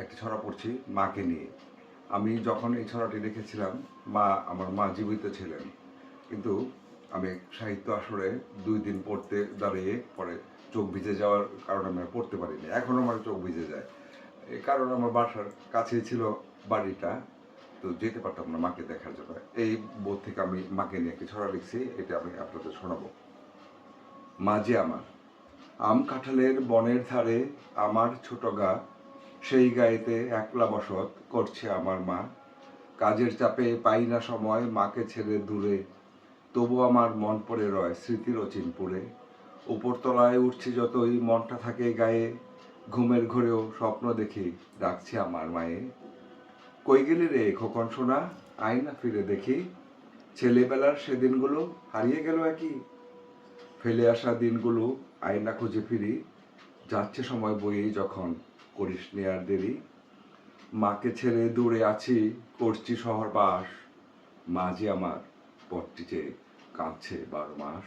একটি ছড়া পড়ছি মাকে নিয়ে। আমি যখন এই ছড়াটি লিখেছিলাম আমার মা জীবিত ছিলেন, কিন্তু আমি সাহিত্য আসরে 2 দিন পড়তে দাঁড়িয়ে পরে চোখ ভিজে যাওয়ার কারণে আমি আর পড়তে পারিনি। এখনও আমার চোখ ভিজে যায়। এই কারণ আমার বাসার কাছেই ছিল বাড়িটা, তো যেতে পারতাম না মাকে দেখার জন্য। এই বোধ থেকে আমি মাকে নিয়ে একটি ছড়া লিখছি, এটা আমি আপনাদের শোনাবো। মা যে আমার, আম কাঁঠালের বনের ধারে আমার ছোট গা, সেই গায়েতে একলা বসত করছে আমার মা। কাজের চাপে পাই না সময় মাকে ছেড়ে দূরে, তবু আমার মন পড়ে রয় স্মৃতির অচিনপুরে। উপরতলায় উঠছি যতই মনটা থাকে গায়ে, ঘুমের ঘোরেও স্বপ্ন দেখি ডাকছে আমার মায়ে। কই গেলি রে খোকন সোনা, আয় না ফিরে দেখি, ছেলেবেলার সেদিনগুলো হারিয়ে গেল একই। ফেলে আসা দিনগুলো আয়না খুঁজে ফিরি, যাচ্ছে সময় বয়েই যখন করিস নি আর দেরি। মাকে ছেড়ে দূরে আছি করছি শহর বাস, মা যে আমার পথটি চেয়ে কাঁদছে 12 মাস।